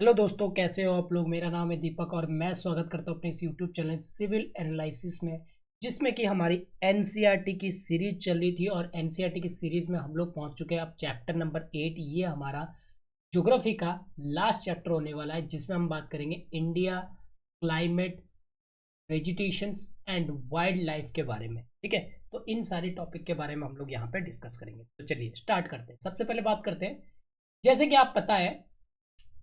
Hello दोस्तों, कैसे हो आप लोग। मेरा नाम है दीपक और मैं स्वागत करता हूं अपने इस यूट्यूब चैनल सिविल एनालिसिस में, जिसमें कि हमारी एनसीईआरटी की सीरीज चल रही थी। और एनसीईआरटी की सीरीज में हम लोग पहुंच चुके हैं अब चैप्टर नंबर 8। ये हमारा ज्योग्राफी का लास्ट चैप्टर होने वाला है, जिसमें हम बात करेंगे India, climate, vegetations and wild life के बारे में। ठीक है, तो इन सारे टॉपिक के बारे में हम लोग यहाँ पे डिस्कस करेंगे। तो चलिए स्टार्ट करते हैं। सबसे पहले बात करते हैं, जैसे कि आप पता है,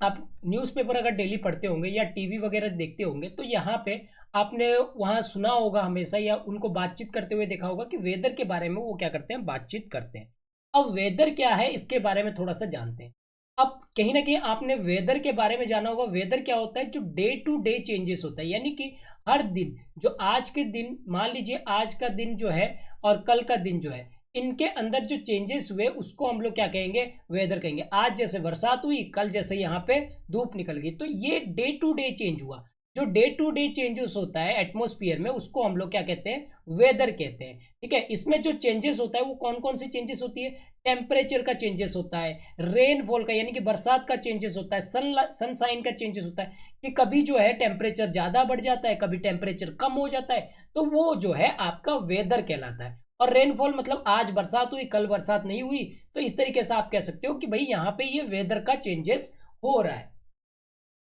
आप न्यूज़पेपर अगर डेली पढ़ते होंगे या टीवी वगैरह देखते होंगे तो यहाँ पे आपने वहाँ सुना होगा हमेशा, या उनको बातचीत करते हुए देखा होगा कि वेदर के बारे में वो क्या करते हैं, बातचीत करते हैं। अब वेदर क्या है इसके बारे में थोड़ा सा जानते हैं। अब कहीं ना कहीं आपने वेदर के बारे में जाना होगा। वेदर क्या होता है, जो डे टू डे चेंजेस होता है, यानी कि हर दिन, जो आज के दिन, मान लीजिए आज का दिन जो है और कल का दिन जो है, इनके अंदर जो चेंजेस हुए उसको हम लोग क्या कहेंगे, वेदर कहेंगे। आज जैसे बरसात हुई, कल जैसे यहाँ पे धूप निकल गई, तो ये डे टू डे चेंज हुआ। जो डे टू डे चेंजेस होता है एटमॉस्फेयर में, उसको हम लोग क्या कहते हैं, वेदर कहते हैं। ठीक है, इसमें जो चेंजेस होता है वो कौन कौन सी चेंजेस होती है, टेम्परेचर का चेंजेस होता है, रेनफॉल का यानी कि बरसात का चेंजेस होता है, सनसाइन का चेंजेस होता है कि कभी जो है टेम्परेचर ज्यादा बढ़ जाता है, कभी टेम्परेचर कम हो जाता है, तो वो जो है आपका वेदर कहलाता है। और रेनफॉल मतलब आज बरसात हुई कल बरसात नहीं हुई, तो इस तरीके से आप कह सकते हो कि भाई यहाँ पे ये वेदर का चेंजेस हो रहा है।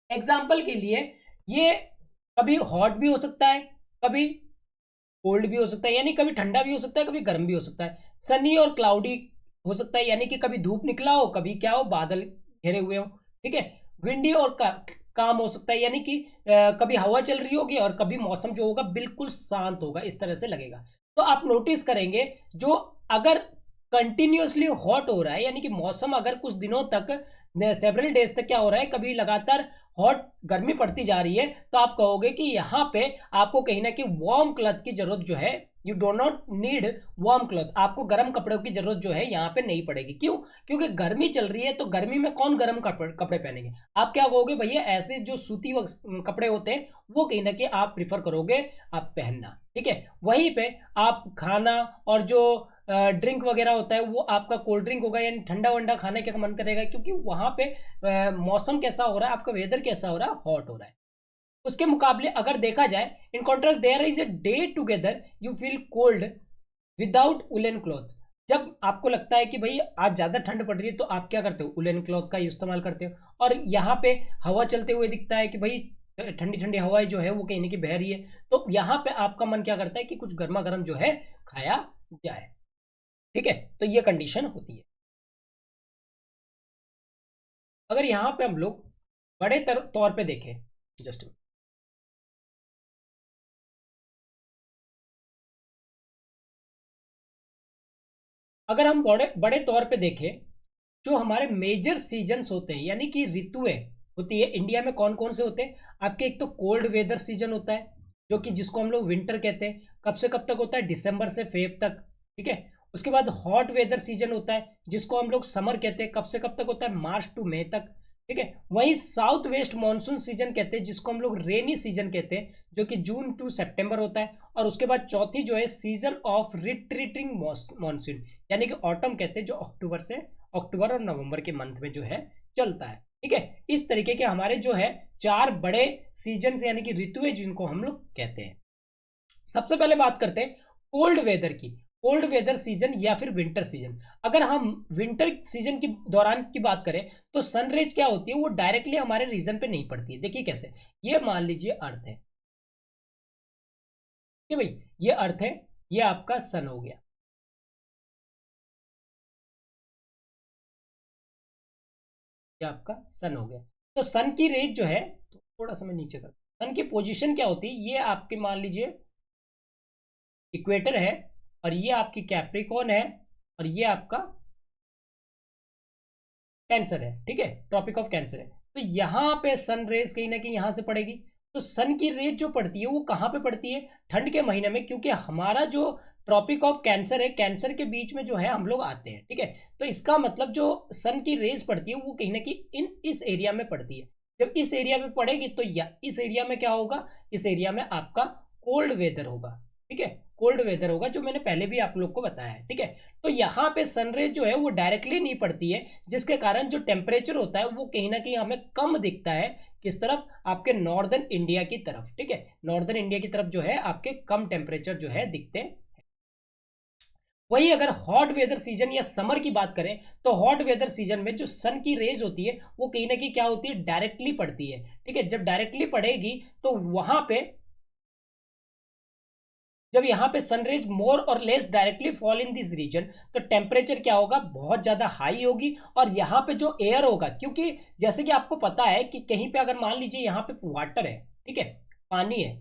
एग्जाम्पल के लिए, ये कभी हॉट भी हो सकता है, कभी कोल्ड भी हो सकता है, यानी कभी ठंडा भी हो सकता है, कभी गर्म भी हो सकता है। सनी और क्लाउडी हो सकता है, यानी कि कभी धूप निकला हो, कभी क्या हो, बादल घेरे हुए हो। ठीक है, विंडी और काम हो सकता है, यानी कि कभी हवा चल रही होगी और कभी मौसम जो होगा बिल्कुल शांत होगा, इस तरह से लगेगा। तो आप नोटिस करेंगे, जो अगर कंटिन्यूअसली हॉट हो रहा है, यानी कि मौसम अगर कुछ दिनों तक, सेवरल डेज तक क्या हो रहा है, कभी लगातार हॉट गर्मी पड़ती जा रही है, तो आप कहोगे कि यहाँ पे आपको कहीं ना कहीं वार्म क्लॉथ की जरूरत जो है, you do not need warm cloth, आपको गर्म कपड़ों की जरूरत जो है यहाँ पे नहीं पड़ेगी। क्यों? क्योंकि गर्मी चल रही है, तो गर्मी में कौन गर्म कपड़े पहनेंगे। आप क्या कहोगे, भैया ऐसे जो सूती कपड़े होते हैं वो कहीं ना कहीं आप प्रिफर करोगे आप पहनना। ठीक है, वहीं पे आप खाना और जो ड्रिंक वगैरह होता है वो आपका कोल्ड ड्रिंक होगा, यानी ठंडा वंडा खाने का मन करेगा, क्योंकि वहां पे मौसम कैसा हो रहा है, आपका वेदर कैसा हो रहा है, हॉट हो रहा है। उसके मुकाबले अगर देखा जाए, in contrast there is a day together you feel cold without woollen cloth. जब आपको लगता है कि भाई आज ज्यादा ठंड पड़ रही है, तो आप क्या करते हो, उलेन क्लॉथ का इस्तेमाल करते हो। और यहाँ पे हवा चलते हुए दिखता है कि भाई ठंडी ठंडी हवा जो है वो कहीं ना कहीं बह रही है, तो यहाँ पे आपका मन क्या करता है कि कुछ गर्मा गर्म जो है खाया जाए। ठीक है, तो ये कंडीशन होती है। अगर यहाँ पे हम लोग बड़े तौर पे देखें, जस्ट अगर हम बड़े बड़े तौर पे देखें, जो हमारे मेजर सीजन्स होते हैं, यानी कि ऋतुएं होती है इंडिया में, कौन कौन से होते हैं आपके। एक तो कोल्ड वेदर सीजन होता है, जो कि जिसको हम लोग विंटर कहते हैं, कब से कब तक होता है, दिसंबर से फेब तक। ठीक है, उसके बाद हॉट वेदर सीजन होता है, जिसको हम लोग समर कहते हैं, कब से कब तक होता है, मार्च टू मई तक। ठीक है, वहीं साउथ वेस्ट मानसून सीजन कहते हैं, जिसको हम लोग रेनी सीजन कहते हैं, जो कि जून टू सितंबर होता है। और उसके बाद चौथी जो है सीजन ऑफ रिट्रीटिंग मानसून, यानी कि ऑटम कहते हैं, जो अक्टूबर और नवंबर के मंथ में जो है चलता है। ठीक है, इस तरीके के हमारे जो है चार बड़े सीजन यानी कि ऋतुएं जिनको हम लोग कहते हैं। सबसे पहले बात करते हैं कोल्ड वेदर की। कोल्ड वेदर सीजन या फिर विंटर सीजन। अगर हम विंटर सीजन के दौरान की बात करें, तो सनरेज क्या होती है, वो डायरेक्टली हमारे रीजन पे नहीं पड़ती है। देखिए कैसे, ये मान लीजिए अर्थ है, कि भाई ये अर्थ है, ये आपका सन हो गया, ये आपका सन हो गया। तो सन की रेज जो है, तो थोड़ा सा मैं नीचे कर, सन की पोजीशन क्या होती है, ये आपके मान लीजिए इक्वेटर है, और ये आपकी कैप्रिकॉन है, और ये आपका कैंसर है। ठीक है, ट्रॉपिक ऑफ कैंसर है। तो यहाँ पे सन रेज कहीं ना कहीं यहाँ से पड़ेगी। तो सन की रेज जो पड़ती है वो कहाँ पे पड़ती है, ठंड के महीने में, क्योंकि हमारा जो ट्रॉपिक ऑफ कैंसर है, कैंसर के बीच में जो है हम लोग आते हैं। ठीक है, तो इसका मतलब जो सन की रेज पड़ती है वो कहीं ना कहीं इस एरिया में पड़ती है। जब इस एरिया में पड़ेगी तो इस एरिया में क्या होगा, इस एरिया में आपका कोल्ड वेदर होगा। ठीक है, कोल्ड वेदर होगा, जो मैंने पहले भी आप लोग को बताया है, ठीक है। तो यहाँ पे सनरेज जो है वो डायरेक्टली नहीं पड़ती है, जिसके कारण जो टेम्परेचर होता है वो कहीं ना कहीं हमें कम दिखता है। किस तरफ? आपके नॉर्दर्न इंडिया की तरफ, ठीक है। नॉर्दर्न इंडिया की तरफ जो है आपके कम टेम्परेचर जो है दिखते हैं। वही अगर हॉट वेदर सीजन या समर की बात करें, तो हॉट वेदर सीजन में जो सन की रेज होती है वो कहीं ना कहीं क्या होती है, डायरेक्टली पड़ती है, ठीक है। जब डायरेक्टली पड़ेगी तो वहां पे, जब यहाँ पे सनरेज मोर और less directly fall in this region, तो टेम्परेचर क्या होगा, बहुत ज्यादा हाई होगी। और यहाँ पे जो एयर होगा, क्योंकि जैसे कि आपको पता है कि कहीं पे अगर मान लीजिए यहाँ पे वाटर है, ठीक है, पानी है,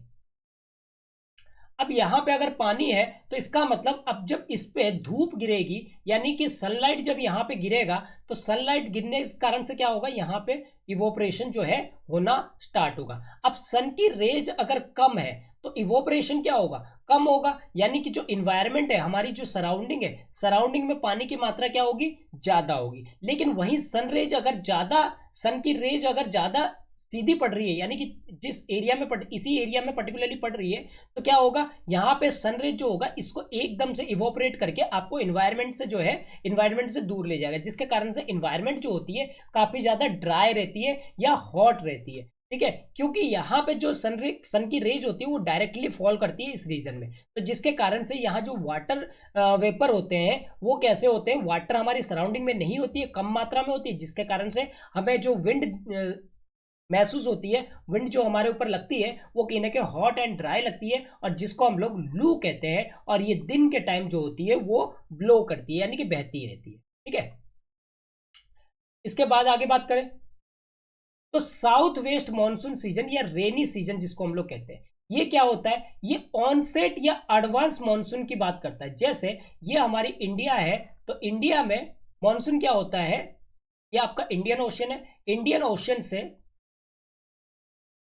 अब यहाँ पे अगर पानी है तो इसका मतलब अब जब इस पे धूप गिरेगी, यानी कि सनलाइट जब यहाँ पे गिरेगा, तो सनलाइट गिरने इस कारण से क्या होगा, यहाँ पे इवोपरेशन जो है होना स्टार्ट होगा। अब सन की रेज अगर कम है तो इवोपरेशन क्या होगा, कम होगा, यानी कि जो इन्वायरमेंट है, हमारी जो सराउंडिंग है, सराउंडिंग में पानी की मात्रा क्या होगी, ज्यादा होगी। लेकिन वहीं सन रेज अगर ज्यादा, सन की रेज अगर ज्यादा सीधी पड़ रही है, यानी कि जिस एरिया में इसी एरिया में पर्टिकुलरली पड़ रही है, तो क्या होगा, यहाँ पे सनरेज जो होगा इसको एकदम से इवोपरेट करके आपको इन्वायरमेंट से जो है, इन्वायरमेंट से दूर ले जाएगा, जिसके कारण से इन्वायरमेंट जो होती है काफी ज्यादा ड्राई रहती है या हॉट रहती है, ठीक है। क्योंकि यहाँ पे जो सन की रेज होती है वो डायरेक्टली फॉल करती है इस रीजन में, तो जिसके कारण से यहाँ जो वाटर वेपर होते हैं वो कैसे होते हैं, वाटर हमारी सराउंडिंग में नहीं होती है, कम मात्रा में होती है, जिसके कारण से हमें जो विंड महसूस होती है, विंड जो हमारे ऊपर लगती है वो कहीं ना कहीं हॉट एंड ड्राई लगती है, और जिसको हम लोग लू कहते हैं। और ये दिन के टाइम जो होती है वो ब्लो करती है, यानी कि बहती रहती है, ठीक है। इसके बाद आगे बात करें तो साउथ वेस्ट मानसून सीजन या रेनी सीजन जिसको हम लोग कहते हैं, ये क्या होता है, ये ऑनसेट या एडवांस मानसून की बात करता है। जैसे ये हमारी इंडिया है, तो इंडिया में मानसून क्या होता है, ये आपका इंडियन ओशन है, इंडियन ओशन से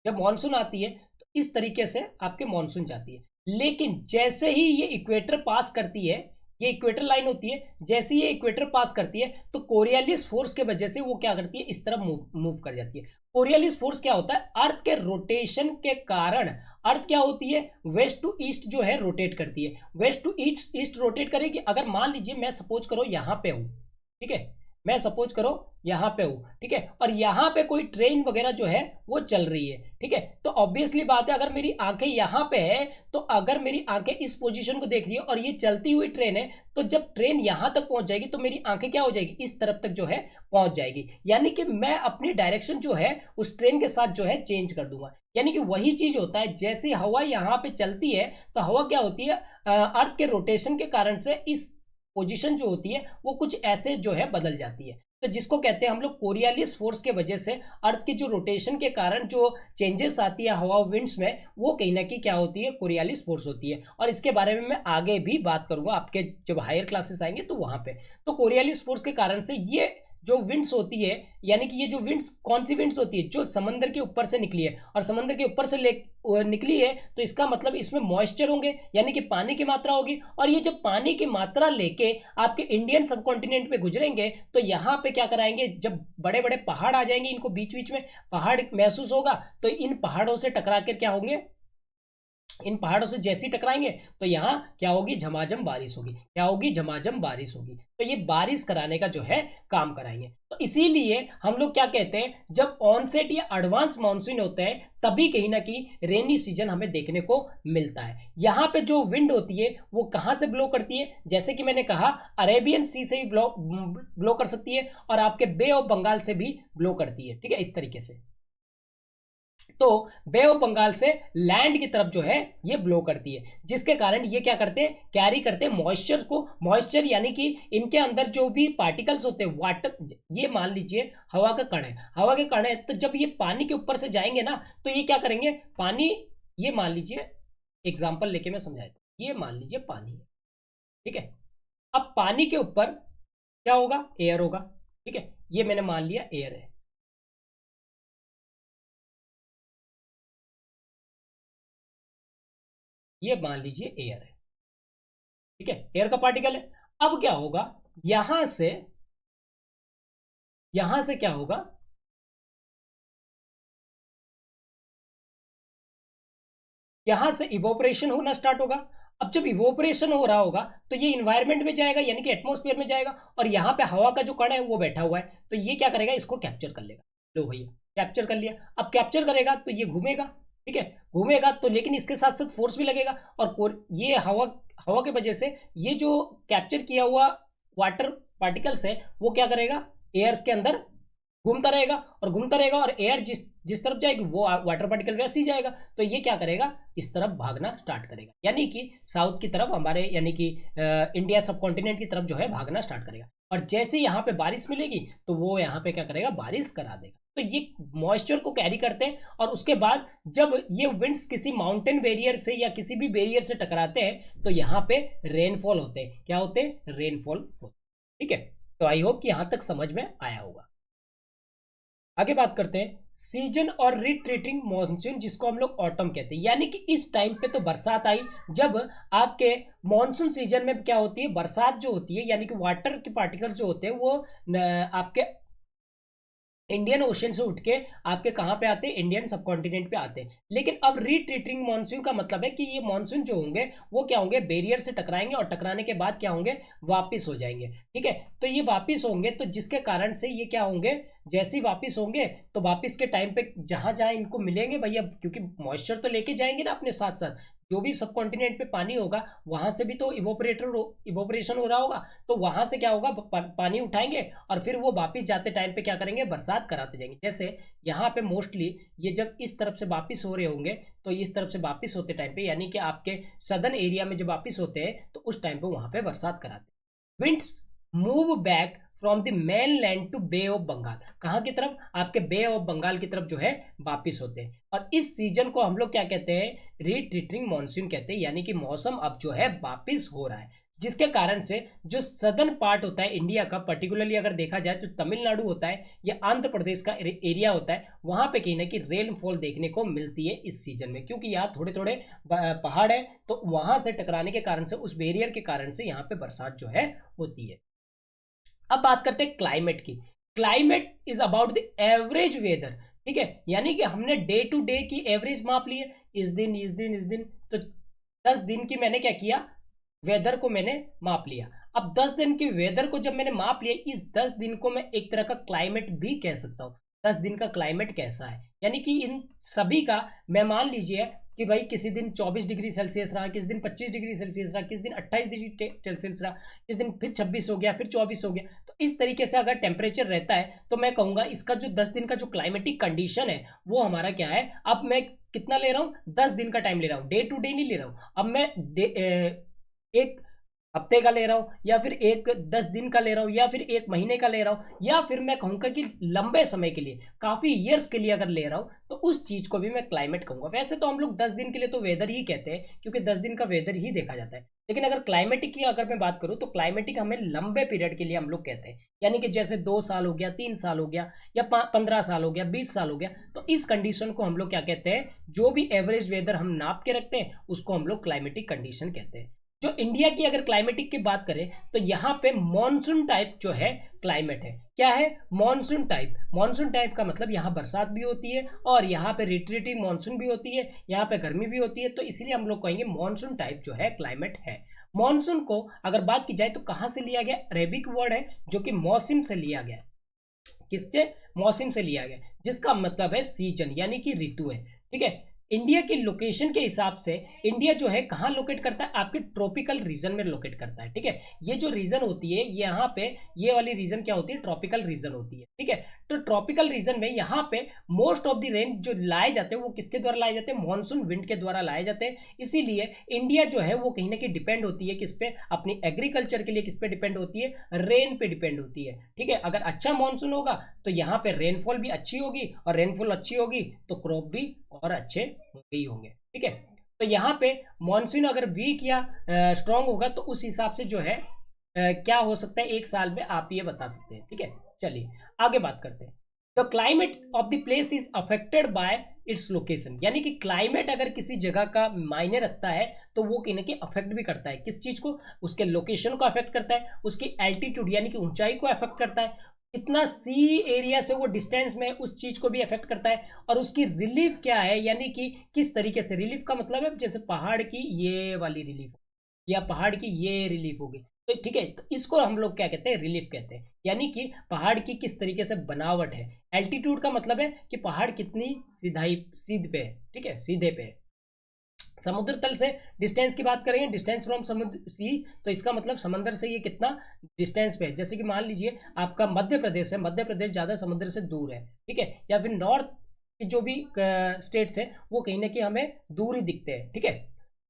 जब मानसून आती है तो इस तरीके से आपके मानसून जाती है। लेकिन जैसे ही ये इक्वेटर पास करती है, ये इक्वेटर लाइन होती है, जैसे ही ये इक्वेटर पास करती है तो कोरियालिस फोर्स के वजह से वो क्या करती है, इस तरफ मूव कर जाती है। कोरियालिस फोर्स क्या होता है, अर्थ के रोटेशन के कारण अर्थ क्या होती है, वेस्ट टू ईस्ट जो है रोटेट करती है, west to east east rotate करेगी। अगर मान लीजिए मैं सपोज करो यहाँ पे हूँ, ठीक है, मैं सपोज करो यहाँ पे हूँ, ठीक है, और यहाँ पे कोई ट्रेन वगैरह जो है वो चल रही है, ठीक है, तो ऑब्वियसली बात है अगर मेरी आंखें यहाँ पे है, तो अगर मेरी आंखें इस पोजीशन को देख रही है और ये चलती हुई ट्रेन है, तो जब ट्रेन यहाँ तक पहुंच जाएगी तो मेरी आंखें क्या हो जाएगी, इस तरफ तक जो है पहुंच जाएगी, यानी कि मैं अपनी डायरेक्शन जो है उस ट्रेन के साथ जो है चेंज कर दूंगा। यानी कि वही चीज होता है, जैसे हवा यहाँ पे चलती है तो हवा क्या होती है, अर्थ के रोटेशन के कारण से इस पोजीशन जो होती है वो कुछ ऐसे जो है बदल जाती है, तो जिसको कहते हैं हम लोग कोरियालिस फोर्स के वजह से अर्थ की जो रोटेशन के कारण जो चेंजेस आती है हवा विंड्स में, वो कहीं ना कहीं क्या होती है, कोरियालिस फोर्स होती है। और इसके बारे में मैं आगे भी बात करूंगा, आपके जब हायर क्लासेस आएंगे तो वहां पे। तो कोरियालिस फोर्स के कारण से ये जो विंड्स होती है, यानी कि ये जो विंड्स कौन सी विंड्स होती है, जो समंदर के ऊपर से निकली है, और समंदर के ऊपर से निकली है तो इसका मतलब इसमें मॉइस्चर होंगे, यानी कि पानी की मात्रा होगी। और ये जब पानी की मात्रा लेके आपके इंडियन सब कॉन्टिनेंट पे गुजरेंगे तो यहाँ पे क्या कराएंगे, जब बड़े बड़े पहाड़ आ जाएंगे, इनको बीच बीच में पहाड़ महसूस होगा, तो इन पहाड़ों से टकरा कर क्या होंगे, इन पहाड़ों से जैसे ही टकराएंगे तो यहाँ क्या होगी, झमाझम बारिश होगी, क्या होगी, झमाझम बारिश होगी। तो ये बारिश कराने का जो है काम कराएंगे। तो इसीलिए हम लोग क्या कहते हैं, जब ऑनसेट या एडवांस मानसून होते हैं तभी कहीं ना कहीं रेनी सीजन हमें देखने को मिलता है। यहाँ पे जो विंड होती है वो कहाँ से ब्लो करती है, जैसे कि मैंने कहा अरेबियन सी से भी ब्लो कर सकती है, और आपके बे ऑफ बंगाल से भी ब्लो करती है, ठीक है, इस तरीके से। तो बे ऑफ बंगाल से लैंड की तरफ जो है ये ब्लो करती है, जिसके कारण ये क्या करते हैं, कैरी करते हैं मॉइस्चर को। मॉइस्चर यानी कि इनके अंदर जो भी पार्टिकल्स होते हैं, वाटर, ये मान लीजिए हवा का कण है, हवा के कण है, तो जब ये पानी के ऊपर से जाएंगे ना तो ये क्या करेंगे, पानी, ये मान लीजिए एग्जाम्पल लेके मैं समझाता हूं, ये मान लीजिए पानी है, ठीक है, अब पानी के ऊपर क्या होगा, एयर होगा, ठीक है, ये मैंने मान लिया एयर है, ये मान लीजिए एयर है, ठीक है, एयर का पार्टिकल है। अब क्या होगा, यहां से क्या होगा, यहां से इवोपरेशन होना स्टार्ट होगा। अब जब इवोपरेशन हो रहा होगा तो ये इन्वायरमेंट में जाएगा, यानी कि एटमॉस्फेयर में जाएगा, और यहाँ पे हवा का जो कण है वो बैठा हुआ है, तो ये क्या करेगा, इसको कैप्चर कर लेगा। लो भैया, कैप्चर कर लिया। अब कैप्चर करेगा तो ये घूमेगा, ठीक है, घूमेगा तो, लेकिन इसके साथ साथ फोर्स भी लगेगा, और ये हवा हवा की वजह से ये जो कैप्चर किया हुआ वाटर पार्टिकल्स है वो क्या करेगा, एयर के अंदर घूमता रहेगा और घूमता रहेगा, और एयर जिस जिस तरफ जाएगी वो वाटर पार्टिकल वैसे ही जाएगा, तो ये क्या करेगा, इस तरफ भागना स्टार्ट करेगा, यानी कि साउथ की तरफ हमारे, यानी कि इंडिया सब कॉन्टिनेंट की तरफ जो है भागना स्टार्ट करेगा। और जैसे यहाँ पे बारिश मिलेगी तो वो यहाँ पे क्या करेगा, बारिश करा देगा। तो ये मॉइस्चर को कैरी करते हैं, और उसके बाद जब ये विंड्स किसी माउंटेन बैरियर से या किसी भी बैरियर से टकराते हैं तो यहाँ पे रेनफॉल होते हैं। क्या होते हैं, रेनफॉल होते हैं। ठीक है, तो आई होप कि यहां तक समझ में आया होगा। आगे बात करते हैं सीजन और रिट्रीटिंग मॉनसून, जिसको हम लोग ऑटम कहते हैं, यानी कि इस टाइम पे तो बरसात आई, जब आपके मॉनसून सीजन में क्या होती है, बरसात जो होती है, यानी कि वाटर के पार्टिकल्स जो होते हैं वो आपके इंडियन ओशन से उठ के आपके कहाँ पे आते हैं, इंडियन सब कॉन्टिनेंट पे आते हैं। लेकिन अब रिट्रीटिंग मानसून का मतलब है कि ये मानसून जो होंगे वो क्या होंगे, बैरियर से टकराएंगे, और टकराने के बाद क्या होंगे, वापस हो जाएंगे। ठीक है, तो ये वापस होंगे, तो जिसके कारण से ये क्या होंगे, जैसे ही वापस होंगे तो वापस के टाइम पे जहां जहां इनको मिलेंगे भैया, क्योंकि मॉइस्चर तो लेके जाएंगे ना अपने साथ साथ, जो भी सब कॉन्टिनेंट पे पानी होगा वहां से भी तो इवोपरेशन हो रहा होगा, तो वहां से क्या होगा, पानी उठाएंगे और फिर वो वापस जाते टाइम पे क्या करेंगे, बरसात कराते जाएंगे। जैसे यहाँ पे मोस्टली ये जब इस तरफ से वापस हो रहे होंगे तो इस तरफ से वापस होते टाइम पे, यानी कि आपके सदर्न एरिया में जब वापस होते हैं तो उस टाइम पे वहां पे बरसात कराते। Winds move back from the mainland to Bay of Bengal, कहाँ की तरफ, आपके बे ऑफ बंगाल की तरफ जो है वापिस होते हैं। और इस सीजन को हम लोग क्या कहते हैं, रिट्रीटिंग मॉनसून कहते हैं, यानी कि मौसम अब जो है वापिस हो रहा है, जिसके कारण से जो सदर्न पार्ट होता है इंडिया का, पर्टिकुलरली अगर देखा जाए तो तमिलनाडु होता है या आंध्र प्रदेश का एरिया होता है, वहां पे कहीं ना कहीं रेनफॉल देखने को मिलती है इस सीजन में, क्योंकि यहाँ थोड़े थोड़े पहाड़ है, तो वहां से टकराने के कारण से, उस बैरियर के कारण से यहाँ पे बरसात जो है होती है। अब बात करते हैं क्लाइमेट की। Climate is about the average weather, ठीक है, यानी कि हमने डे टू डे की एवरेज माप ली है, इस दिन इस दिन इस दिन, तो 10 दिन की मैंने क्या किया, वेदर को मैंने माप लिया। अब 10 दिन की वेदर को जब मैंने माप लिया, इस 10 दिन को मैं एक तरह का क्लाइमेट भी कह सकता हूँ। 10 दिन का क्लाइमेट कैसा है, यानी कि इन सभी का मैं मान लीजिए कि भाई किसी दिन 24 डिग्री सेल्सियस रहा, किस दिन 25 डिग्री सेल्सियस रहा, किस दिन 28 डिग्री सेल्सियस रहा, किस दिन फिर 26 हो गया, फिर 24 हो गया। तो इस तरीके से अगर टेम्परेचर रहता है तो मैं कहूँगा इसका जो 10 दिन का जो क्लाइमेटिक कंडीशन है वो हमारा क्या है। अब मैं कितना ले रहा हूँ, 10 दिन का टाइम ले रहा हूँ, डे टू डे नहीं ले रहा हूँ। अब मैं एक हफ्ते का ले रहा हूँ, या फिर एक 10 दिन का ले रहा हूँ, या फिर एक महीने का ले रहा हूँ, या फिर मैं कहूँगा कि लंबे समय के लिए, काफ़ी ईयर्स के लिए अगर ले रहा हूँ तो उस चीज़ को भी मैं क्लाइमेट कहूँगा। वैसे तो हम लोग 10 दिन के लिए तो वेदर ही कहते हैं, क्योंकि 10 दिन का वेदर ही देखा जाता है। लेकिन अगर क्लाइमेटिक की अगर मैं बात करूँ तो क्लाइमेटिक हमें लंबे पीरियड के लिए हम लोग कहते हैं, यानी कि जैसे 2 साल हो गया, 3 साल हो गया, या 15 साल हो गया, 20 साल हो गया, तो इस कंडीशन को हम लोग क्या कहते हैं, जो भी एवरेज वेदर हम नाप के रखते हैं उसको हम लोग क्लाइमेटिक कंडीशन कहते हैं। जो इंडिया की अगर क्लाइमेटिक की बात करें तो यहाँ पे मॉनसून टाइप जो है क्लाइमेट है। क्या है, मॉनसून टाइप। मॉनसून टाइप का मतलब यहाँ बरसात भी होती है और यहाँ पे रिट्रीटिंग मॉनसून भी होती है, यहाँ पे गर्मी भी होती है, तो इसलिए हम लोग कहेंगे मॉनसून टाइप जो है क्लाइमेट है। मॉनसून को अगर बात की जाए तो कहाँ से लिया गया, अरेबिक वर्ड है जो कि मौसम से लिया गया। किससे, मौसम से लिया गया, जिसका मतलब है सीजन, यानी कि ऋतु है। ठीक है, इंडिया की लोकेशन के हिसाब से इंडिया जो है कहाँ लोकेट करता है, आपके ट्रॉपिकल रीजन में लोकेट करता है। ठीक है, ये जो रीजन होती है यहाँ पे, ये वाली रीजन क्या होती है, ट्रॉपिकल रीजन होती है। ठीक है, तो ट्रॉपिकल रीजन में यहाँ पे मोस्ट ऑफ द रेन जो लाए जाते हैं वो किसके द्वारा लाए जाते हैं, मॉनसून विंड के द्वारा लाए जाते हैं। इसीलिए इंडिया जो है वो कहीं ना कहीं डिपेंड होती है किस पे, अपनी एग्रीकल्चर के लिए किस पे डिपेंड होती है, रेन पे डिपेंड होती है। ठीक है, अगर अच्छा मॉनसून होगा तो यहाँ पे रेनफॉल भी अच्छी होगी, और रेनफॉल अच्छी होगी तो क्रॉप भी और अच्छे होंगे ही होंगे। ठीक है, तो यहाँ पे मॉनसून अगर वीक या स्ट्रांग होगा तो उस हिसाब से जो है क्या हो सकता है एक साल में, आप ये बता सकते हैं। ठीक है, चलिए आगे बात करते हैं। The climate of the place is affected by its location, यानी कि क्लाइमेट अगर किसी जगह का मायने रखता है तो वो कहीं ना कहीं अफेक्ट भी करता है। किस चीज को, उसके लोकेशन को अफेक्ट करता है, उसकी एल्टीट्यूड यानी कि ऊंचाई को अफेक्ट करता है, कितना सी एरिया से वो डिस्टेंस में, उस चीज को भी अफेक्ट करता है, और उसकी रिलीफ क्या है, यानी कि किस तरीके से, रिलीफ का मतलब है जैसे पहाड़ की ये वाली रिलीफ, या पहाड़ की ये रिलीफ होगी। तो ठीक है, तो इसको हम लोग क्या कहते हैं, रिलीफ कहते हैं, यानी कि पहाड़ की किस तरीके से बनावट है। एल्टीट्यूड का मतलब है कि पहाड़ कितनी सीधाई सीध पे है, ठीक है, सीधे पे है। समुद्र तल से डिस्टेंस की बात करेंगे, डिस्टेंस फ्रॉम समुद्र सी, तो इसका मतलब समंदर से ये कितना डिस्टेंस पे है। जैसे कि मान लीजिए आपका मध्य प्रदेश है, मध्य प्रदेश ज़्यादा समुद्र से दूर है, ठीक है, या फिर नॉर्थ की जो भी स्टेट्स है वो कहीं ना कहीं हमें दूर ही दिखते हैं, ठीक है।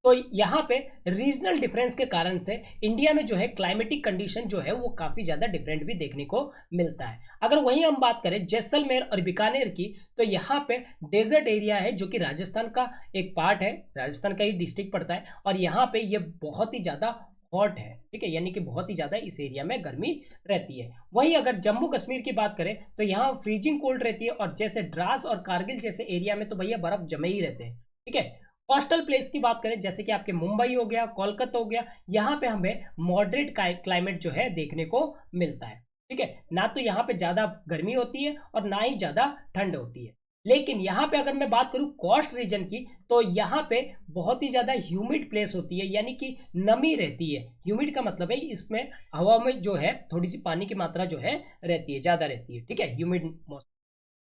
तो यहाँ पे रीजनल डिफरेंस के कारण से इंडिया में जो है क्लाइमेटिक कंडीशन जो है वो काफ़ी ज़्यादा डिफरेंट भी देखने को मिलता है। अगर वहीं हम बात करें जैसलमेर और बीकानेर की, तो यहाँ पे डेजर्ट एरिया है जो कि राजस्थान का एक पार्ट है, राजस्थान का ही डिस्ट्रिक्ट पड़ता है, और यहाँ पे ये बहुत ही ज़्यादा हॉट है, ठीक है, यानी कि बहुत ही ज़्यादा इस एरिया में गर्मी रहती है। वहीं अगर जम्मू कश्मीर की बात करें तो यहाँ फ्रीजिंग कोल्ड रहती है, और जैसे द्रास और कारगिल जैसे एरिया में तो भैया बर्फ जमे ही रहते हैं, ठीक है। कोस्टल प्लेस की बात करें जैसे कि आपके मुंबई हो गया, कोलकाता हो गया, यहाँ पे हमें मॉडरेट क्लाइमेट जो है देखने को मिलता है, ठीक है, ना तो यहाँ पे ज़्यादा गर्मी होती है और ना ही ज़्यादा ठंड होती है। लेकिन यहाँ पे अगर मैं बात करूँ कोस्ट रीजन की, तो यहाँ पे बहुत ही ज़्यादा ह्यूमिड प्लेस होती है, यानी कि नमी रहती है। ह्यूमिड का मतलब है इसमें हवा में जो है थोड़ी सी पानी की मात्रा जो है रहती है, ज़्यादा रहती है, ठीक है, ह्यूमिड मौसम।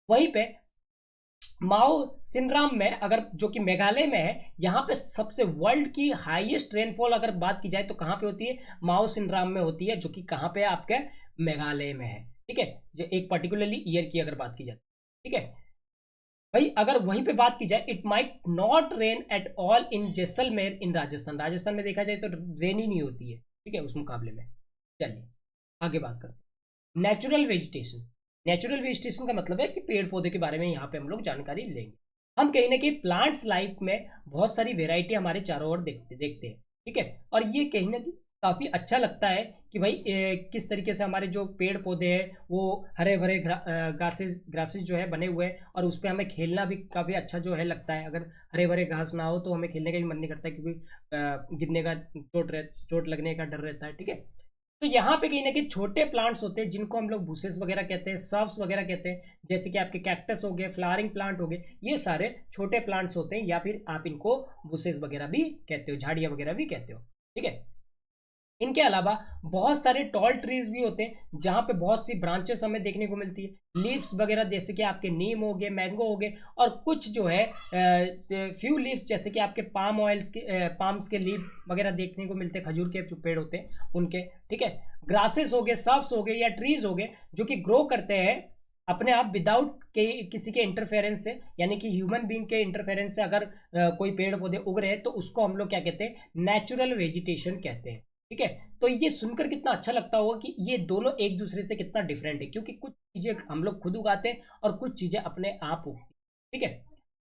वहीं पे माओ सिनराम में, अगर जो कि मेघालय में है, यहाँ पे सबसे वर्ल्ड की हाईएस्ट रेनफॉल अगर बात की जाए तो कहाँ पे होती है, माओ सिनराम में होती है, जो कि कहाँ पे आपके मेघालय में है, ठीक है, जो एक पर्टिकुलरली ईयर की अगर बात की जाए, ठीक है भाई। अगर वहीं पे बात की जाए, it might not rain at all in Jaisalmer in Rajasthan, Rajasthan में देखा जाए तो रेन ही नहीं होती है, ठीक है, उस मुकाबले में। चलिए आगे बात करते हैं नेचुरल वेजिटेशन। नेचुरल वेजिटेशन का मतलब है कि पेड़ पौधे के बारे में यहाँ पे हम लोग जानकारी लेंगे। हम कहीं ना कहीं प्लांट्स लाइफ में बहुत सारी वेराइटी हमारे चारों ओर देखते हैं, ठीक है, और ये कहीं ना कहीं काफ़ी अच्छा लगता है कि भाई किस तरीके से हमारे जो पेड़ पौधे हैं वो हरे भरे ग्रासेस जो है बने हुए हैं, और उस पर हमें खेलना भी काफ़ी अच्छा जो है लगता है। अगर हरे भरे घास ना हो तो हमें खेलने का भी मन नहीं करता है, क्योंकि गिरने का चोट लगने का डर रहता है, ठीक है। तो यहाँ पे कहीं ना कहीं छोटे प्लांट्स होते हैं जिनको हम लोग बुसेस वगैरह कहते हैं, सर्ब्स वगैरह कहते हैं, जैसे कि आपके कैक्टस हो गए, फ्लावरिंग प्लांट हो गए, ये सारे छोटे प्लांट्स होते हैं, या फिर आप इनको बुसेस वगैरह भी कहते हो, झाड़ियाँ वगैरह भी कहते हो, ठीक है। इनके अलावा बहुत सारे टॉल ट्रीज भी होते हैं जहाँ पे बहुत सी ब्रांचेस हमें देखने को मिलती है, लीव्स वगैरह, जैसे कि आपके नीम हो गए, मैंगो हो गए, और कुछ जो है फ्यू लीव्स जैसे कि आपके पाम ऑयल्स के पाम्स के लीव वगैरह देखने को मिलते हैं, खजूर के जो पेड़ होते हैं उनके, ठीक है। ग्रासेस हो गए, सर्ब्स हो गए, या ट्रीज हो गए जो कि ग्रो करते हैं अपने आप विदाउट के किसी के इंटरफेरेंस से, यानी कि ह्यूमन बीइंग के इंटरफेरेंस से अगर कोई पेड़ पौधे उग रहे हैं तो उसको हम लोग क्या कहते हैं, नेचुरल वेजिटेशन कहते हैं, ठीक है। तो ये सुनकर कितना अच्छा लगता होगा कि ये दोनों एक दूसरे से कितना डिफरेंट है, क्योंकि कुछ चीजें हम लोग खुद उगाते हैं और कुछ चीजें अपने आप उगती हैं, ठीक है।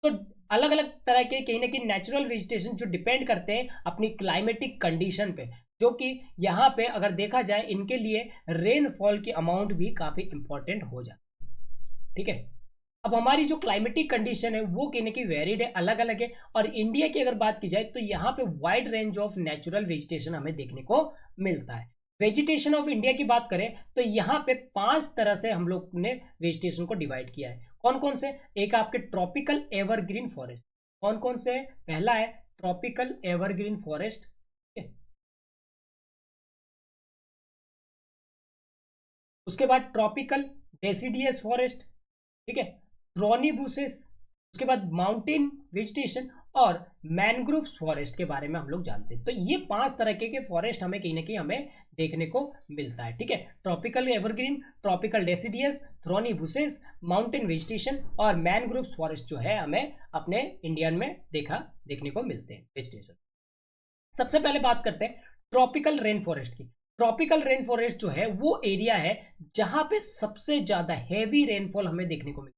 तो अलग अलग तरह के कहीं ना कहीं नेचुरल वेजिटेशन जो डिपेंड करते हैं अपनी क्लाइमेटिक कंडीशन पे, जो कि यहाँ पे अगर देखा जाए इनके लिए रेनफॉल की अमाउंट भी काफी इंपॉर्टेंट हो जाती है, ठीक है। अब हमारी जो क्लाइमेटिक कंडीशन है वो कहीं ना कहीं वेरिड है, अलग अलग है, और इंडिया की अगर बात की जाए तो यहाँ पे wide range of natural vegetation हमें देखने को मिलता है। वेजिटेशन ऑफ इंडिया की बात करें तो यहाँ पे 5 तरह से हम लोग ने वेजिटेशन को डिवाइड किया है। कौन कौन से, एक आपके ट्रॉपिकल एवरग्रीन फॉरेस्ट, कौन कौन से, पहला है ट्रॉपिकल एवरग्रीन फॉरेस्ट, उसके बाद ट्रॉपिकल डेसिडियस फॉरेस्ट, ठीक है, थ्रॉनी बुशेस, उसके बाद माउंटेन वेजिटेशन, और मैनग्रोव फॉरेस्ट के बारे में हम लोग जानते हैं। तो ये 5 तरह के फॉरेस्ट हमें कहीं ना कहीं हमें देखने को मिलता है, ठीक है। Tropical evergreen, tropical deciduous, thorny bushes, mountain vegetation और मैनग्रोव फॉरेस्ट जो है हमें अपने इंडियन में देखने को मिलते हैं वेजिटेशन। सबसे पहले बात करते हैं ट्रॉपिकल रेन फॉरेस्ट की। ट्रॉपिकल रेन फॉरेस्ट जो है वो एरिया है जहां पे सबसे ज्यादा हैवी रेनफॉल हमें देखने को मिलता है।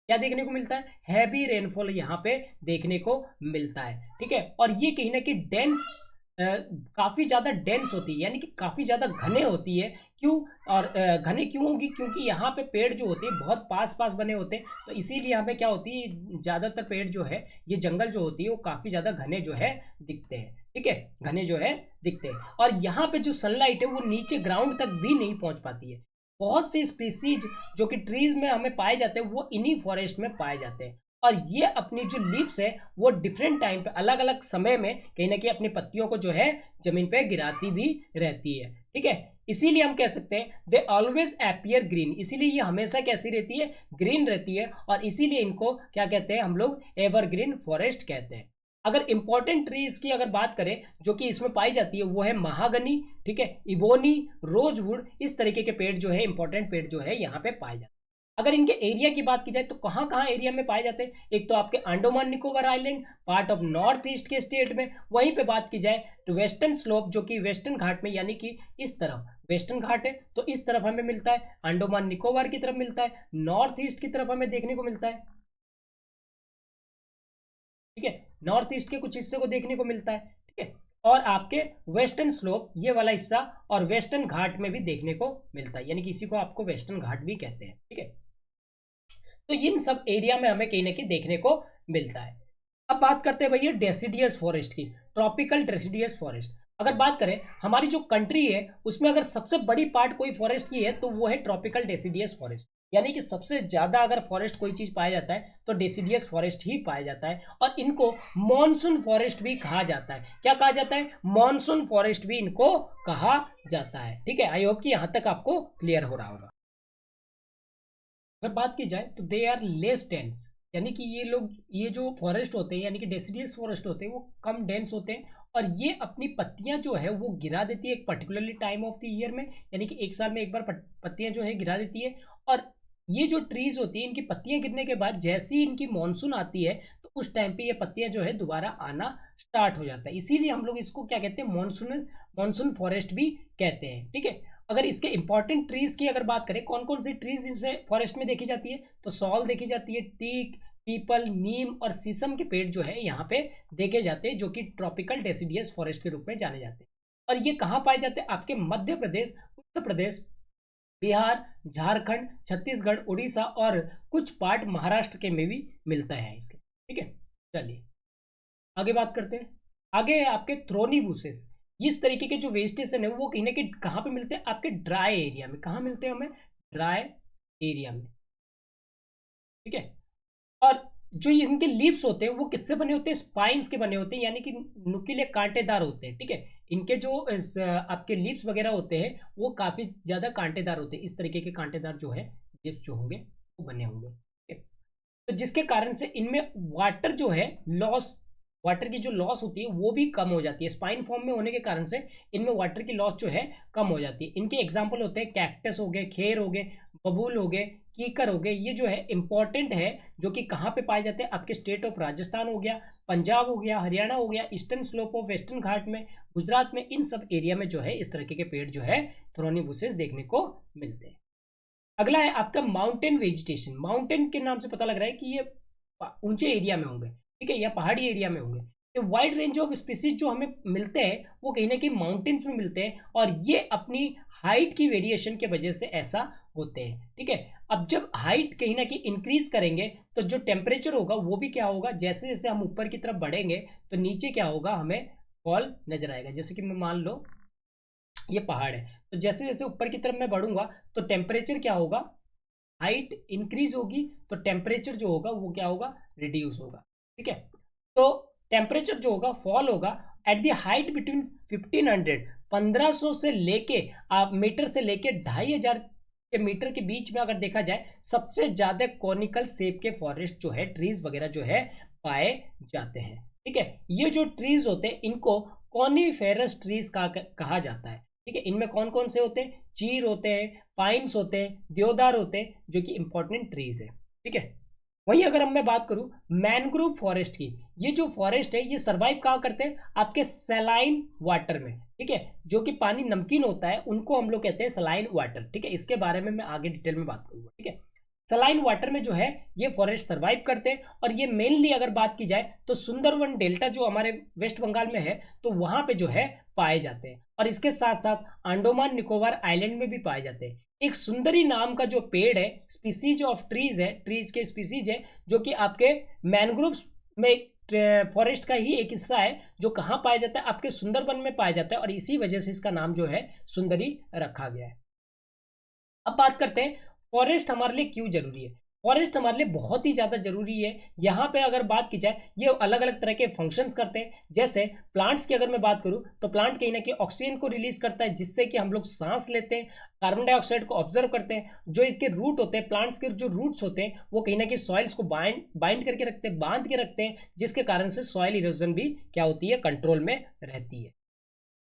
क्या देखने को मिलता है, हैवी रेनफॉल यहाँ पे देखने को मिलता है, ठीक है। और ये कहीं ना कहीं डेंस, काफी ज्यादा डेंस होती है, यानी कि काफी ज्यादा घने होती है। क्यों, और घने क्यों होंगी, क्योंकि यहाँ पे पेड़ जो होते हैं बहुत पास पास बने होते हैं, तो इसीलिए यहाँ पे क्या होती है, ज्यादातर पेड़ जो है, ये जंगल जो होती है वो काफी ज्यादा घने जो है दिखते हैं, ठीक है, घने जो है दिखते हैं। और यहाँ पे जो सनलाइट है वो नीचे ग्राउंड तक भी नहीं पहुंच पाती है। बहुत सी स्पीसीज जो कि ट्रीज में हमें पाए जाते हैं वो इन्हीं फॉरेस्ट में पाए जाते हैं। और ये अपनी जो लीव्स है वो डिफरेंट टाइम पे अलग अलग समय में कहीं ना कहीं अपनी पत्तियों को जो है जमीन पे गिराती भी रहती है। ठीक है, इसीलिए हम कह सकते हैं दे ऑलवेज अपीयर ग्रीन, इसीलिए ये हमेशा कैसी रहती है, ग्रीन रहती है, और इसीलिए इनको क्या कहते हैं हम लोग, एवरग्रीन फॉरेस्ट कहते हैं। अगर इंपॉर्टेंट ट्रीज की अगर बात करें जो कि इसमें पाई जाती है वो है महागनी, ठीक है, इबोनी, रोजवुड, इस तरीके के पेड़ जो है इंपॉर्टेंट पेड़ जो है यहाँ पे पाए जाते हैं। अगर इनके एरिया की बात की जाए तो कहाँ कहाँ एरिया में पाए जाते हैं, एक तो आपके Andaman Nicobar island, part of north east के स्टेट में, वहीं पे बात की जाए तो वेस्टर्न स्लोप जो कि वेस्टर्न घाट में, यानी कि इस तरफ वेस्टर्न घाट है तो इस तरफ हमें मिलता है, अंडमान निकोबार की तरफ मिलता है, नॉर्थ ईस्ट की तरफ हमें देखने को मिलता है। ठीक है, नॉर्थ ईस्ट के कुछ हिस्से को देखने को मिलता है। ठीक है, और आपके वेस्टर्न स्लोप ये वाला हिस्सा और वेस्टर्न घाट में भी देखने को मिलता है, यानी कि इसी को आपको वेस्टर्न घाट भी कहते हैं। ठीक है, तो इन सब एरिया में हमें कहीं ना कहीं देखने को मिलता है। अब बात करते हैं भैया डेसिडियस फॉरेस्ट की, ट्रॉपिकल डेसिडियस फॉरेस्ट। अगर बात करें हमारी जो कंट्री है उसमें अगर सबसे बड़ी पार्ट कोई फॉरेस्ट की है तो वो है ट्रॉपिकल डेसिडियस फॉरेस्ट, यानी कि सबसे ज्यादा अगर फॉरेस्ट कोई चीज पाया जाता है तो डेसिडियस फॉरेस्ट ही पाया जाता है, और इनको मॉनसून फॉरेस्ट भी कहा जाता है। क्या कहा जाता है, मॉनसून फॉरेस्ट भी इनको कहा जाता है। ठीक है, आई होप कि यहां तक आपको क्लियर हो रहा होगा। अगर बात की जाए तो दे आर लेस डेंस, यानी कि ये लोग, ये जो फॉरेस्ट होते हैं यानी कि डेसिडियस फॉरेस्ट होते हैं वो कम डेंस होते हैं, और ये अपनी पत्तियां जो है वो गिरा देती है एक particularly time of the year में, यानी कि एक साल में एक बार पत्तियां जो है गिरा देती है। और ये जो ट्रीज होती है इनकी पत्तियां गिरने के बाद जैसे ही इनकी मानसून आती है तो उस टाइम पे ये पत्तियां जो है दोबारा आना स्टार्ट हो जाता है, इसीलिए हम लोग इसको क्या कहते हैं, मानसून फॉरेस्ट भी कहते हैं। ठीक है, अगर इसके इंपॉर्टेंट ट्रीज की अगर बात करें, कौन कौन सी ट्रीज इसमें फॉरेस्ट में देखी जाती है, तो सॉल देखी जाती है, टीक, पीपल, नीम और शीशम के पेड़ जो है यहाँ पे देखे जाते हैं, जो कि ट्रॉपिकल डेसिडियस फॉरेस्ट के रूप में जाने जाते हैं। और ये कहाँ पाए जाते हैं, आपके मध्य प्रदेश, उत्तर प्रदेश, बिहार, झारखंड, छत्तीसगढ़, उड़ीसा और कुछ पार्ट महाराष्ट्र के में भी मिलता है इसके। ठीक है, चलिए आगे बात करते हैं। आगे है आपके थ्रोनी बुशेस। इस तरीके के जो वेजिटेशन है वो कहीं ना कहीं कहाँ पे मिलते हैं, आपके ड्राई एरिया में। कहाँ मिलते हैं हमें, ड्राई एरिया में। ठीक है, और जो इनके लीव्स होते हैं वो किससे बने होते हैं, स्पाइन्स के बने होते हैं, यानी कि नुकीले कांटेदार होते हैं। ठीक है, इनके जो आपके लीव्स वगैरह होते हैं वो काफी ज्यादा कांटेदार होते हैं, इस तरीके के कांटेदार जो है लीव्स जो होंगे वो बने होंगे। ठीक है, तो जिसके कारण से इनमें वाटर जो है लॉस, वाटर की जो लॉस होती है वो भी कम हो जाती है, स्पाइन फॉर्म में होने के कारण से इनमें वाटर की लॉस जो है कम हो जाती है। इनके एग्जाम्पल होते हैं कैक्टस हो गए, खेर हो गए, बबूल हो गए, कीकर हो गए, ये जो है इंपॉर्टेंट है, जो कि कहाँ पे पाए जाते हैं, आपके स्टेट ऑफ राजस्थान हो गया, पंजाब हो गया, हरियाणा हो गया, ईस्टर्न स्लोप ऑफ वेस्टर्न घाट में, गुजरात में, इन सब एरिया में जो है इस तरीके के पेड़ जो है थ्रोनी बुशेस देखने को मिलते हैं। अगला है आपका माउंटेन वेजिटेशन। माउंटेन के नाम से पता लग रहा है कि ये ऊंचे एरिया में होंगे, ठीक है, या पहाड़ी एरिया में होंगे। ये वाइड रेंज ऑफ स्पीसीज जो हमें मिलते हैं वो कहीं ना कहीं माउंटेन्स में मिलते हैं, और ये अपनी हाइट की वेरिएशन के वजह से ऐसा होते हैं। ठीक है, अब जब हाइट कहीं ना कहीं इंक्रीज करेंगे तो जो टेम्परेचर होगा वो भी क्या होगा, जैसे जैसे हम ऊपर की तरफ बढ़ेंगे तो नीचे क्या होगा, हमें फॉल नजर आएगा। जैसे कि मैं मान लो ये पहाड़ है, तो जैसे जैसे ऊपर की तरफ मैं बढ़ूंगा तो टेम्परेचर क्या होगा, हाइट इंक्रीज होगी तो टेम्परेचर जो होगा वो क्या होगा, रिड्यूस होगा। ठीक है, तो टेम्परेचर जो होगा फॉल होगा एट द हाइट बिटवीन 1500 से लेके आप मीटर से लेके 2500 के मीटर के बीच में अगर देखा जाए सबसे ज्यादा कॉनिकल शेप के फॉरेस्ट जो है, ट्रीज वगैरह जो है पाए जाते हैं। ठीक है, ये जो ट्रीज होते हैं इनको कॉनिफेरस ट्रीज कहा जाता है। ठीक है, इनमें कौन कौन से होते हैं, चीर होते हैं, पाइन्स होते हैं, देवदार होते हैं, जो कि इंपॉर्टेंट ट्रीज है। ठीक है, वहीं अगर मैं बात करूं मैनग्रोव फॉरेस्ट की, ये जो फॉरेस्ट है ये सरवाइव कहाँ करते हैं, आपके सलाइन वाटर में। ठीक है, जो कि पानी नमकीन होता है उनको हम लोग कहते हैं सलाइन वाटर। ठीक है, इसके बारे में मैं आगे डिटेल में बात करूंगा। ठीक है, सलाइन वाटर में जो है ये फॉरेस्ट सरवाइव करते हैं, और ये मेनली अगर बात की जाए तो सुंदरवन डेल्टा जो हमारे वेस्ट बंगाल में है तो वहां पे जो है पाए जाते हैं, और इसके साथ साथ अंडमान निकोबार आइलैंड में भी पाए जाते हैं। एक सुंदरी नाम का जो पेड़ है, स्पीसीज ऑफ ट्रीज है, ट्रीज के स्पीसीज है, जो कि आपके मैनग्रोव्स में फॉरेस्ट का ही एक हिस्सा है, जो कहाँ पाया जाता है, आपके सुंदरबन में पाया जाता है, और इसी वजह से इसका नाम जो है सुंदरी रखा गया है। अब बात करते हैं फॉरेस्ट हमारे लिए क्यों जरूरी है। फॉरेस्ट हमारे लिए बहुत ही ज़्यादा जरूरी है। यहाँ पे अगर बात की जाए, ये अलग अलग तरह के फंक्शंस करते हैं। जैसे प्लांट्स की अगर मैं बात करूँ तो प्लांट कहीं ना कहीं ऑक्सीजन को रिलीज करता है, जिससे कि हम लोग सांस लेते हैं, कार्बन डाइऑक्साइड को ऑब्जर्व करते हैं। जो इसके रूट होते हैं, प्लांट्स के जो रूट्स होते हैं, वो कहीं ना कहीं सॉइल्स को बाइंड करके रखते हैं, बांध के रखते हैं, जिसके कारण से सॉइल इरोजन भी क्या होती है, कंट्रोल में रहती है।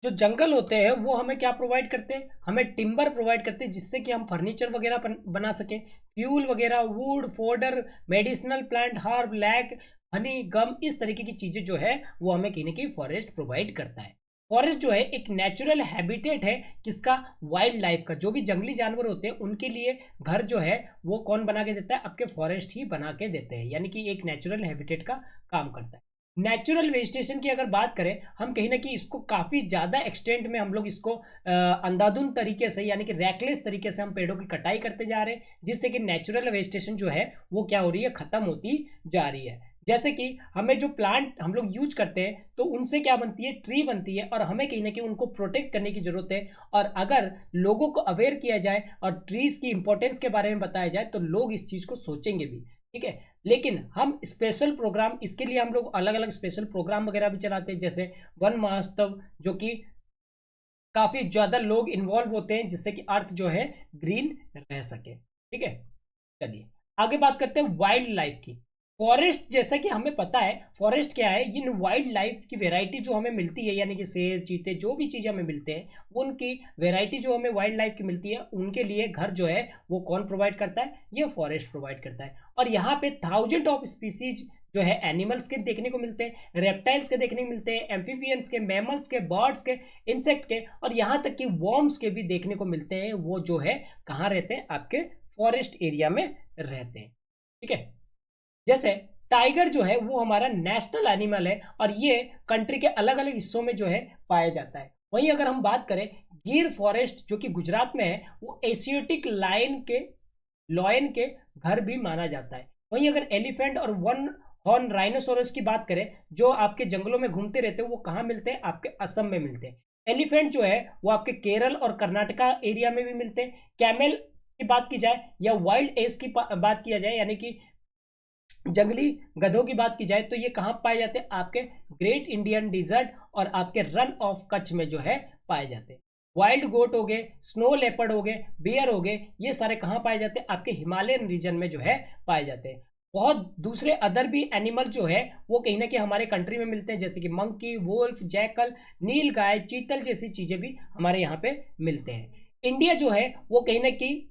जो जंगल होते हैं वो हमें क्या प्रोवाइड करते हैं, हमें टिम्बर प्रोवाइड करते हैं, जिससे कि हम फर्नीचर वगैरह बना सकें, फ्यूल वगैरह, wood, fodder, medicinal plant, herb, lac, honey, gum, इस तरीके की चीज़ें जो है वो हमें कहीं ना कहीं फॉरेस्ट प्रोवाइड करता है। फॉरेस्ट जो है एक नेचुरल हैबिटेट है किसका, वाइल्ड लाइफ का। जो भी जंगली जानवर होते हैं उनके लिए घर जो है वो कौन बना के देता है, आपके फॉरेस्ट ही बना के देते हैं, यानी कि एक नेचुरल हैबिटेट का काम करता है। नेचुरल वेजिटेशन की अगर बात करें, हम कहीं ना कहीं इसको काफ़ी ज़्यादा एक्सटेंट में हम लोग इसको अंधाधुंध तरीके से, यानी कि रैकलेस तरीके से हम पेड़ों की कटाई करते जा रहे हैं, जिससे कि नेचुरल वेजिटेशन जो है वो क्या हो रही है, ख़त्म होती जा रही है। जैसे कि हमें जो प्लांट हम लोग यूज करते हैं तो उनसे क्या बनती है, ट्री बनती है, और हमें कहीं ना कहीं उनको प्रोटेक्ट करने की जरूरत है। और अगर लोगों को अवेयर किया जाए और ट्रीज की इंपॉर्टेंस के बारे में बताया जाए तो लोग इस चीज़ को सोचेंगे भी, ठीक है। लेकिन हम स्पेशल प्रोग्राम, इसके लिए हम लोग अलग अलग स्पेशल प्रोग्राम वगैरह भी चलाते हैं, जैसे वन महोत्सव, जो कि काफ़ी ज़्यादा लोग इन्वॉल्व होते हैं, जिससे कि अर्थ जो है ग्रीन रह सके, ठीक है। चलिए आगे बात करते हैं वाइल्ड लाइफ की। फॉरेस्ट, जैसा कि हमें पता है फॉरेस्ट क्या है, इन वाइल्ड लाइफ की वैरायटी जो हमें मिलती है, यानी कि शेर, चीते, जो भी चीज़ें हमें मिलते हैं, उनकी वैरायटी जो हमें वाइल्ड लाइफ की मिलती है, उनके लिए घर जो है वो कौन प्रोवाइड करता है, ये फॉरेस्ट प्रोवाइड करता है। और यहाँ पे थाउजेंड ऑफ स्पीसीज जो है एनिमल्स के देखने को मिलते हैं, रेप्टाइल्स के देखने को मिलते हैं, एम्फीबियंस के, मैमल्स के, बर्ड्स के, इंसेक्ट के, और यहाँ तक कि वॉर्म्स के भी देखने को मिलते हैं। वो जो है कहाँ रहते हैं, आपके फॉरेस्ट एरिया में रहते हैं, ठीक है। जैसे टाइगर जो है वो हमारा नेशनल एनिमल है, और ये कंट्री के अलग अलग हिस्सों में जो है पाया जाता है। वहीं अगर हम बात करें गिर फॉरेस्ट जो कि गुजरात में है, वो एशियाटिक लॉयन के घर भी माना जाता है। वहीं अगर एलिफेंट और वन हॉर्न राइनोसोरस की बात करें, जो आपके जंगलों में घूमते रहते हैं, वो कहाँ मिलते हैं, आपके असम में मिलते हैं। एलिफेंट जो है वो आपके केरल और कर्नाटका एरिया में भी मिलते हैं। कैमल की बात की जाए या वाइल्ड एस की बात किया जाए, यानी कि जंगली गधों की बात की जाए, तो ये कहाँ पाए जाते हैं, आपके ग्रेट इंडियन डिजर्ट और आपके रन ऑफ कच्छ में जो है पाए जाते हैं। वाइल्ड गोट हो गए, स्नो लेपर्ड हो गए, बियर हो गए, ये सारे कहाँ पाए जाते हैं, आपके हिमालयन रीजन में जो है पाए जाते हैं। बहुत दूसरे अदर भी एनिमल जो है वो कहीं ना कहीं हमारे कंट्री में मिलते हैं, जैसे कि मंकी, वुल्फ, जैकल, नील गाय, चीतल जैसी चीजें भी हमारे यहाँ पे मिलते हैं। इंडिया जो है वो कहीं ना कहीं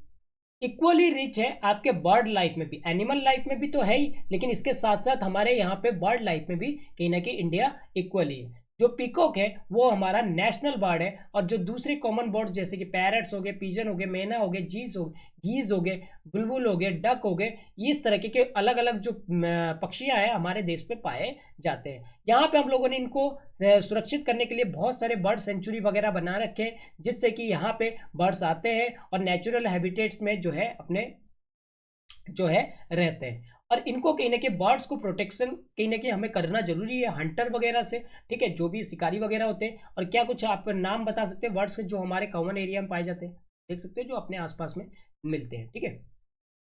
इक्वली रिच है आपके बर्ड लाइफ में भी, एनिमल लाइफ में भी तो है ही, लेकिन इसके साथ साथ हमारे यहाँ पे बर्ड लाइफ में भी कहीं ना कहीं इंडिया इक्वली है। जो पीकॉक है वो हमारा नेशनल बर्ड है, और जो दूसरे कॉमन बर्ड जैसे कि पैरट्स हो गए, पिजन हो गए, मैना हो गए, गीज हो गए, बुलबुल हो गए, डक हो गए, इस तरह के अलग अलग जो पक्षियां हैं हमारे देश में पाए जाते हैं। यहाँ पे हम लोगों ने इनको सुरक्षित करने के लिए बहुत सारे बर्ड सेंचुरी वगैरह बना रखे हैं, जिससे कि यहाँ पे बर्ड्स आते हैं और नेचुरल हैबिटेट्स में जो है अपने जो है रहते हैं। और इनको कहीं ना कहीं बर्ड्स को प्रोटेक्शन कहीं ना कहीं हमें करना जरूरी है हंटर वगैरह से, ठीक है, जो भी शिकारी वगैरह होते हैं। और क्या कुछ आप नाम बता सकते हैं बर्ड्स जो हमारे कॉमन एरिया में पाए जाते हैं, देख सकते हैं, जो अपने आसपास में मिलते हैं, ठीक है।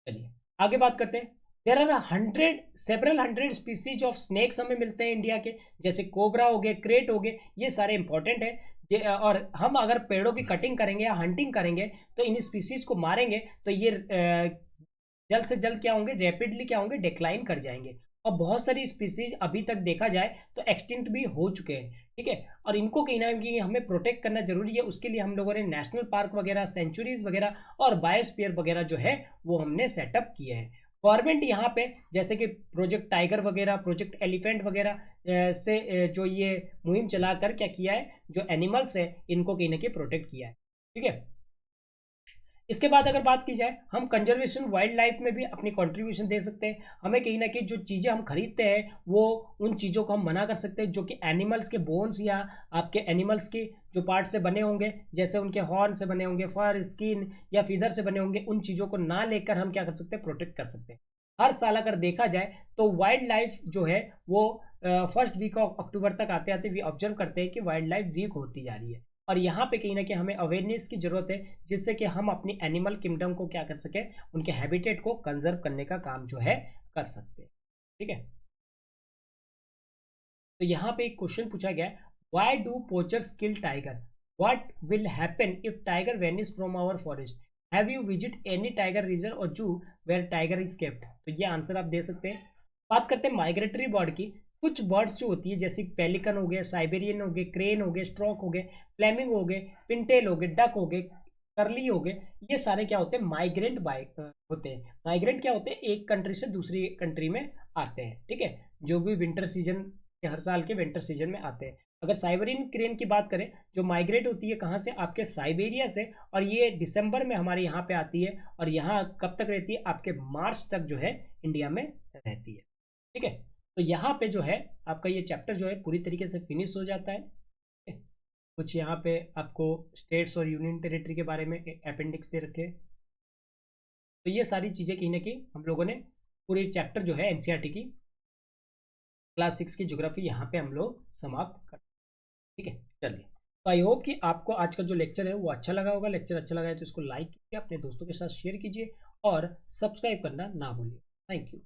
चलिए आगे बात करते हैं। There are several hundred species of snakes हमें मिलते हैं इंडिया के, जैसे कोबरा हो गए, क्रेट हो गए, ये सारे इंपॉर्टेंट है। और हम अगर पेड़ों की कटिंग करेंगे या हंटिंग करेंगे तो इन स्पीसीज को मारेंगे तो ये जल्द से जल्द क्या होंगे, रैपिडली क्या होंगे, डिक्लाइन कर जाएंगे। और बहुत सारी स्पीसीज अभी तक देखा जाए तो एक्सटिंक्ट भी हो चुके हैं, ठीक है। और इनको कहीं ना कहीं हमें प्रोटेक्ट करना जरूरी है। उसके लिए हम लोगों ने नेशनल पार्क वगैरह, सेंचुरीज वगैरह और बायोस्फीयर वगैरह जो है वो हमने सेटअप किए हैं। गवर्नमेंट यहाँ पे जैसे कि प्रोजेक्ट टाइगर वगैरह, प्रोजेक्ट एलिफेंट वगैरह से जो ये मुहिम चलाकर क्या किया है, जो एनिमल्स है इनको कहीं ना कहीं प्रोटेक्ट किया है, ठीक है। इसके बाद अगर बात की जाए, हम कंजर्वेशन वाइल्ड लाइफ में भी अपनी कंट्रीब्यूशन दे सकते हैं। हमें कहीं ना कहीं जो चीज़ें हम खरीदते हैं वो उन चीज़ों को हम मना कर सकते हैं जो कि एनिमल्स के बोन्स या आपके एनिमल्स के जो पार्ट से बने होंगे, जैसे उनके हॉर्न से बने होंगे, फर, स्किन या फीदर से बने होंगे, उन चीज़ों को ना लेकर हम क्या कर सकते हैं, प्रोटेक्ट कर सकते हैं। हर साल अगर देखा जाए तो वाइल्ड लाइफ जो है वो फर्स्ट वीक ऑफ अक्टूबर तक आते आते ऑब्जर्व करते हैं कि वाइल्ड लाइफ वीक होती जा रही है। और यहाँ पे कहीं ना कहीं हमें अवेयरनेस की जरूरत है, जिससे कि हम अपनी एनिमल किंगडम को क्या कर सके, उनके हैबिटेट को कंजर्व करने का काम जो है कर सकते हैं। ठीक है, तो यहाँ पे एक क्वेश्चन पूछा गया है, why do poachers kill tiger, what will happen if tiger vanish from our forest, have you visit any tiger reserve और zoo where tiger is kept. तो ये आंसर आप दे सकते हैं। बात करते हैं माइग्रेटरी बर्ड की। कुछ बर्ड्स जो होती है जैसे पेलिकन हो गए, साइबेरियन हो गए, क्रेन हो गए, स्ट्रॉक हो गए, फ्लेमिंग हो गए, पिंटेल हो गए, डक हो गए, करली हो गए, ये सारे क्या होते हैं, माइग्रेंट होते हैं। माइग्रेंट क्या होते हैं, एक कंट्री से दूसरी कंट्री में आते हैं। ठीक है, जो भी विंटर सीजन के हर साल के विंटर सीजन में आते हैं। अगर साइबेरियन क्रेन की बात करें, जो माइग्रेट होती है कहाँ से, आपके साइबेरिया से, और ये दिसंबर में हमारे यहाँ पे आती है, और यहाँ कब तक रहती है, आपके मार्च तक जो है इंडिया में रहती है। ठीक है, तो यहाँ पे जो है आपका ये चैप्टर जो है पूरी तरीके से फिनिश हो जाता है। कुछ यहाँ पे आपको स्टेट्स और यूनियन टेरिटरी के बारे में अपेंडिक्स दे रखे। तो ये सारी चीज़ें कहीं ना कहीं हम लोगों ने पूरे चैप्टर जो है एनसीईआरटी की क्लास 6 की ज्योग्राफी यहाँ पे हम लोग समाप्त कर। ठीक है, चलिए, तो आई होप कि आपको आज का जो लेक्चर है वो अच्छा लगा होगा। लेक्चर अच्छा लगा है तो इसको लाइक कीजिए, अपने दोस्तों के साथ शेयर कीजिए और सब्सक्राइब करना ना भूलिए। Thank you.